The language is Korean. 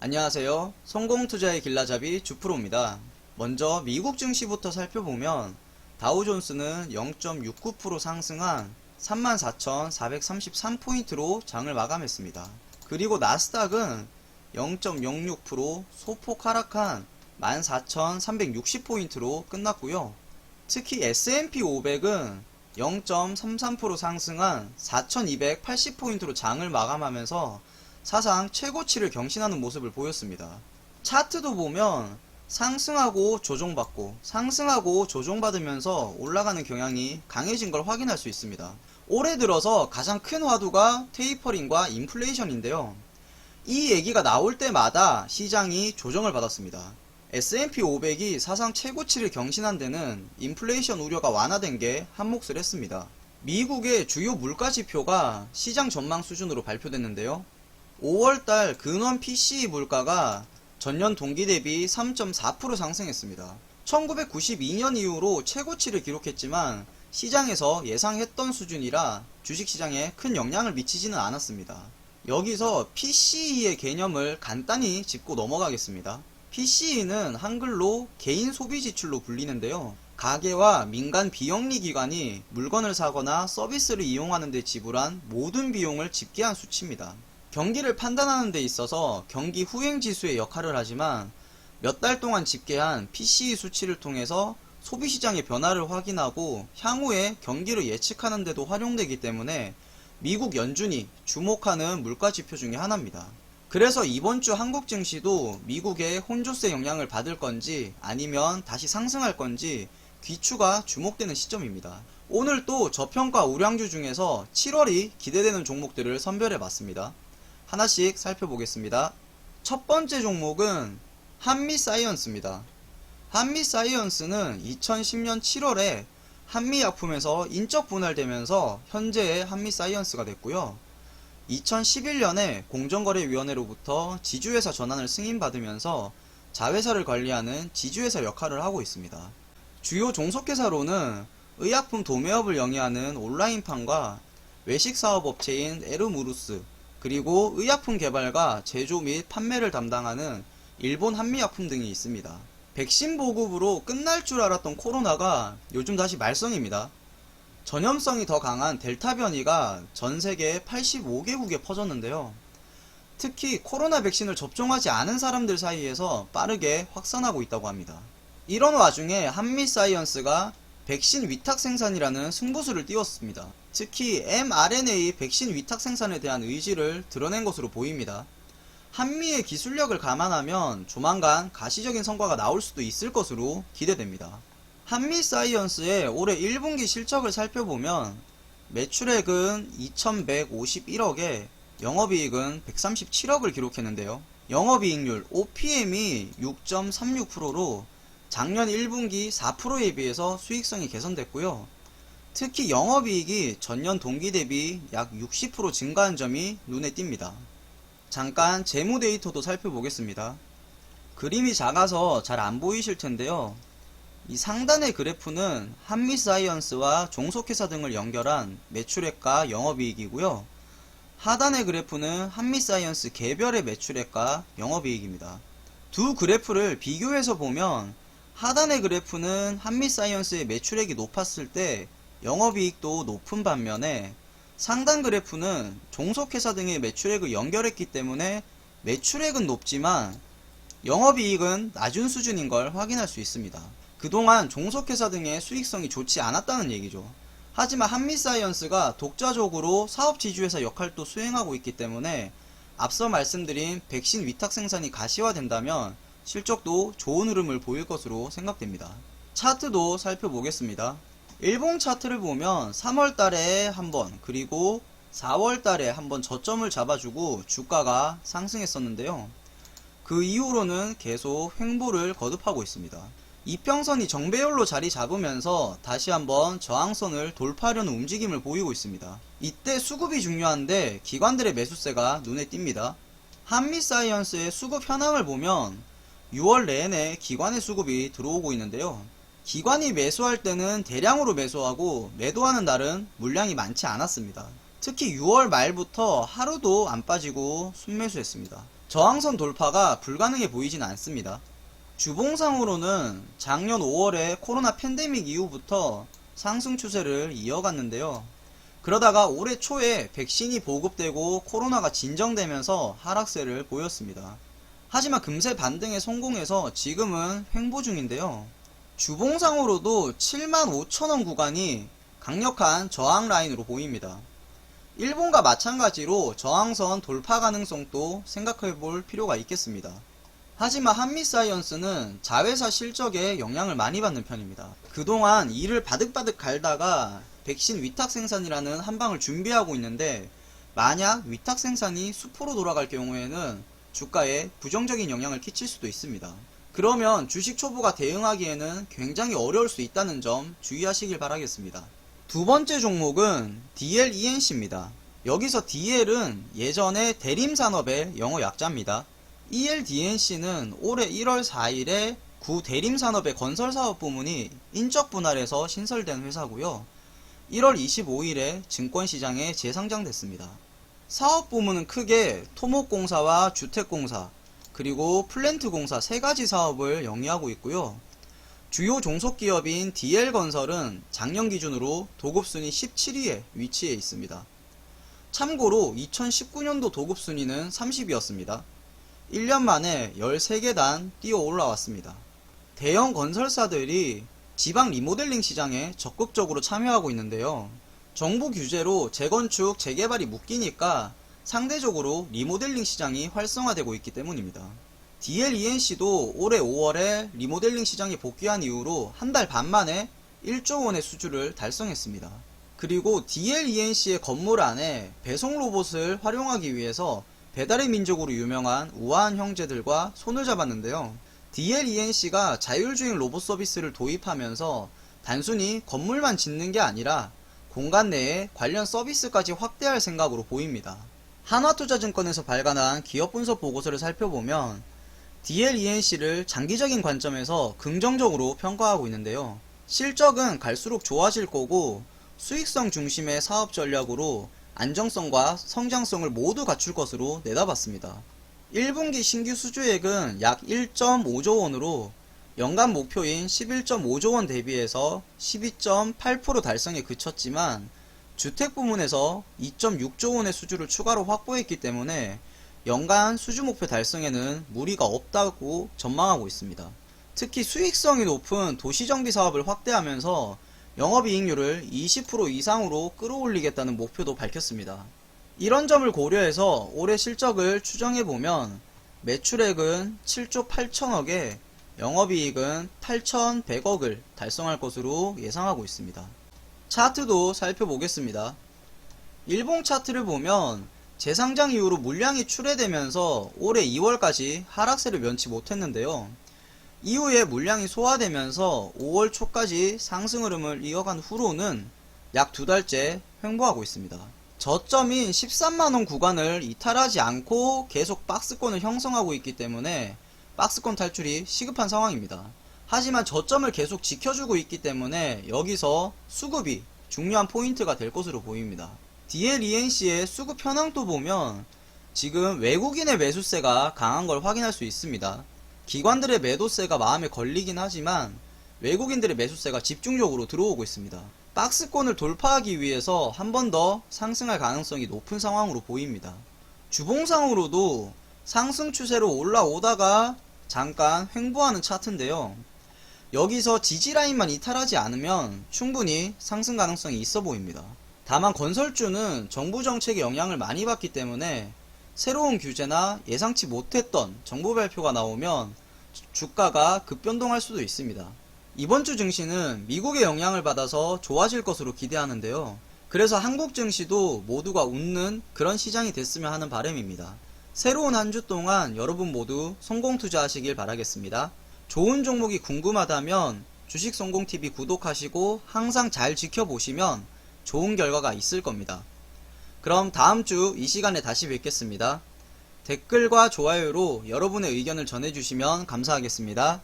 안녕하세요. 성공투자의 길라잡이 주프로입니다. 먼저 미국 증시부터 살펴보면 다우존스는 0.69% 상승한 34,433포인트로 장을 마감했습니다. 그리고 나스닥은 0.06% 소폭 하락한 14,360포인트로 끝났고요. 특히 S&P 500은 0.33% 상승한 4,280포인트로 장을 마감하면서 사상 최고치를 경신하는 모습을 보였습니다. 차트도 보면 상승하고 조정받고 상승하고 조정받으면서 올라가는 경향이 강해진 걸 확인할 수 있습니다. 올해 들어서 가장 큰 화두가 테이퍼링과 인플레이션인데요. 이 얘기가 나올 때마다 시장이 조정을 받았습니다. S&P 500이 사상 최고치를 경신한 데는 인플레이션 우려가 완화된 게 한몫을 했습니다. 미국의 주요 물가 지표가 시장 전망 수준으로 발표됐는데요. 5월달 근원 PCE 물가가 전년 동기 대비 3.4% 상승했습니다. 1992년 이후로 최고치를 기록했지만 시장에서 예상했던 수준이라 주식시장에 큰 영향을 미치지는 않았습니다. 여기서 PCE의 개념을 간단히 짚고 넘어가겠습니다. PCE는 한글로 개인 소비 지출로 불리는데요. 가계와 민간 비영리 기관이 물건을 사거나 서비스를 이용하는 데 지불한 모든 비용을 집계한 수치입니다. 경기를 판단하는 데 있어서 경기 후행 지수의 역할을 하지만 몇 달 동안 집계한 PCE 수치를 통해서 소비시장의 변화를 확인하고 향후에 경기를 예측하는 데도 활용되기 때문에 미국 연준이 주목하는 물가지표 중에 하나입니다. 그래서 이번 주 한국 증시도 미국의 혼조세 영향을 받을 건지 아니면 다시 상승할 건지 귀추가 주목되는 시점입니다. 오늘 또 저평가 우량주 중에서 7월이 기대되는 종목들을 선별해 봤습니다. 하나씩 살펴보겠습니다. 첫 번째 종목은 한미사이언스입니다. 한미사이언스는 2010년 7월에 한미약품에서 인적 분할되면서 현재의 한미사이언스가 됐고요. 2011년에 공정거래위원회로부터 지주회사 전환을 승인받으면서 자회사를 관리하는 지주회사 역할을 하고 있습니다. 주요 종속회사로는 의약품 도매업을 영위하는 온라인판과 외식사업업체인 에르무루스, 그리고 의약품 개발과 제조 및 판매를 담당하는 일본 한미약품 등이 있습니다. 백신 보급으로 끝날 줄 알았던 코로나가 요즘 다시 말썽입니다. 전염성이 더 강한 델타 변이가 전 세계 85개국에 퍼졌는데요. 특히 코로나 백신을 접종하지 않은 사람들 사이에서 빠르게 확산하고 있다고 합니다. 이런 와중에 한미사이언스가 백신 위탁 생산이라는 승부수를 띄웠습니다. 특히 mRNA 백신 위탁 생산에 대한 의지를 드러낸 것으로 보입니다. 한미의 기술력을 감안하면 조만간 가시적인 성과가 나올 수도 있을 것으로 기대됩니다. 한미사이언스의 올해 1분기 실적을 살펴보면 매출액은 2151억에 영업이익은 137억을 기록했는데요. 영업이익률 OPM이 6.36%로 작년 1분기 4%에 비해서 수익성이 개선됐고요. 특히 영업이익이 전년 동기 대비 약 60% 증가한 점이 눈에 띕니다. 잠깐 재무 데이터도 살펴보겠습니다. 그림이 작아서 잘 안 보이실 텐데요. 이 상단의 그래프는 한미사이언스와 종속회사 등을 연결한 매출액과 영업이익이고요. 하단의 그래프는 한미사이언스 개별의 매출액과 영업이익입니다. 두 그래프를 비교해서 보면 하단의 그래프는 한미사이언스의 매출액이 높았을 때 영업이익도 높은 반면에 상단 그래프는 종속회사 등의 매출액을 연결했기 때문에 매출액은 높지만 영업이익은 낮은 수준인 걸 확인할 수 있습니다. 그동안 종속회사 등의 수익성이 좋지 않았다는 얘기죠. 하지만 한미사이언스가 독자적으로 사업지주회사 역할도 수행하고 있기 때문에 앞서 말씀드린 백신 위탁 생산이 가시화된다면 실적도 좋은 흐름을 보일 것으로 생각됩니다. 차트도 살펴보겠습니다. 일봉 차트를 보면 3월달에 한번 그리고 4월달에 한번 저점을 잡아주고 주가가 상승했었는데요. 그 이후로는 계속 횡보를 거듭하고 있습니다. 이평선이 정배열로 자리 잡으면서 다시 한번 저항선을 돌파하려는 움직임을 보이고 있습니다. 이때 수급이 중요한데 기관들의 매수세가 눈에 띕니다. 한미사이언스의 수급 현황을 보면 6월 내내 기관의 수급이 들어오고 있는데요. 기관이 매수할 때는 대량으로 매수하고 매도하는 날은 물량이 많지 않았습니다. 특히 6월 말부터 하루도 안 빠지고 순매수했습니다. 저항선 돌파가 불가능해 보이진 않습니다. 주봉상으로는 작년 5월에 코로나 팬데믹 이후부터 상승 추세를 이어갔는데요. 그러다가 올해 초에 백신이 보급되고 코로나가 진정되면서 하락세를 보였습니다. 하지만 금세 반등에 성공해서 지금은 횡보 중인데요. 주봉상으로도 75,000원 구간이 강력한 저항 라인으로 보입니다. 일본과 마찬가지로 저항선 돌파 가능성도 생각해 볼 필요가 있겠습니다. 하지만 한미사이언스는 자회사 실적에 영향을 많이 받는 편입니다. 그동안 이를 바득바득 갈다가 백신 위탁 생산이라는 한방을 준비하고 있는데, 만약 위탁 생산이 수포로 돌아갈 경우에는 주가에 부정적인 영향을 끼칠 수도 있습니다. 그러면 주식 초보가 대응하기에는 굉장히 어려울 수 있다는 점 주의하시길 바라겠습니다. 두 번째 종목은 DLENC입니다. 여기서 DL은 예전에 대림산업의 영어 약자입니다. ELDNC는 올해 1월 4일에 구 대림산업의 건설사업 부문이 인적 분할해서 신설된 회사고요. 1월 25일에 증권시장에 재상장됐습니다. 사업 부문은 크게 토목공사와 주택공사, 그리고 플랜트공사 세 가지 사업을 영위하고 있고요. 주요 종속기업인 DL건설은 작년 기준으로 도급순위 17위에 위치해 있습니다. 참고로 2019년도 도급순위는 30위였습니다. 1년 만에 13계단 뛰어 올라왔습니다. 대형 건설사들이 지방 리모델링 시장에 적극적으로 참여하고 있는데요. 정부 규제로 재건축, 재개발이 묶이니까 상대적으로 리모델링 시장이 활성화되고 있기 때문입니다. DLENC도 올해 5월에 리모델링 시장이 복귀한 이후로 한 달 반 만에 1조 원의 수주를 달성했습니다. 그리고 DLENC의 건물 안에 배송 로봇을 활용하기 위해서 배달의 민족으로 유명한 우아한 형제들과 손을 잡았는데요. DLENC가 자율주행 로봇 서비스를 도입하면서 단순히 건물만 짓는 게 아니라 공간 내에 관련 서비스까지 확대할 생각으로 보입니다. 한화투자증권에서 발간한 기업 분석 보고서를 살펴보면 DLENC를 장기적인 관점에서 긍정적으로 평가하고 있는데요. 실적은 갈수록 좋아질 거고 수익성 중심의 사업 전략으로 안정성과 성장성을 모두 갖출 것으로 내다봤습니다. 1분기 신규 수주액은 약 1.5조 원으로 연간 목표인 11.5조 원 대비해서 12.8% 달성에 그쳤지만 주택 부문에서 2.6조 원의 수주를 추가로 확보했기 때문에 연간 수주 목표 달성에는 무리가 없다고 전망하고 있습니다. 특히 수익성이 높은 도시정비 사업을 확대하면서 영업이익률을 20% 이상으로 끌어올리겠다는 목표도 밝혔습니다. 이런 점을 고려해서 올해 실적을 추정해보면 매출액은 7조 8천억에 영업이익은 8,100억을 달성할 것으로 예상하고 있습니다. 차트도 살펴보겠습니다. 일봉 차트를 보면 재상장 이후로 물량이 출회되면서 올해 2월까지 하락세를 면치 못했는데요. 이후에 물량이 소화되면서 5월 초까지 상승 흐름을 이어간 후로는 약 두 달째 횡보하고 있습니다. 저점인 13만원 구간을 이탈하지 않고 계속 박스권을 형성하고 있기 때문에 박스권 탈출이 시급한 상황입니다. 하지만 저점을 계속 지켜주고 있기 때문에 여기서 수급이 중요한 포인트가 될 것으로 보입니다. DLENC의 수급 현황도 보면 지금 외국인의 매수세가 강한 걸 확인할 수 있습니다. 기관들의 매도세가 마음에 걸리긴 하지만 외국인들의 매수세가 집중적으로 들어오고 있습니다. 박스권을 돌파하기 위해서 한 번 더 상승할 가능성이 높은 상황으로 보입니다. 주봉상으로도 상승 추세로 올라오다가 잠깐 횡보하는 차트인데요. 여기서 지지라인만 이탈하지 않으면 충분히 상승 가능성이 있어 보입니다. 다만 건설주는 정부 정책의 영향을 많이 받기 때문에 새로운 규제나 예상치 못했던 정부 발표가 나오면 주가가 급변동할 수도 있습니다. 이번 주 증시는 미국의 영향을 받아서 좋아질 것으로 기대하는데요. 그래서 한국 증시도 모두가 웃는 그런 시장이 됐으면 하는 바람입니다. 새로운 한 주 동안 여러분 모두 성공 투자하시길 바라겠습니다. 좋은 종목이 궁금하다면 주식성공TV 구독하시고 항상 잘 지켜보시면 좋은 결과가 있을 겁니다. 그럼 다음 주 이 시간에 다시 뵙겠습니다. 댓글과 좋아요로 여러분의 의견을 전해주시면 감사하겠습니다.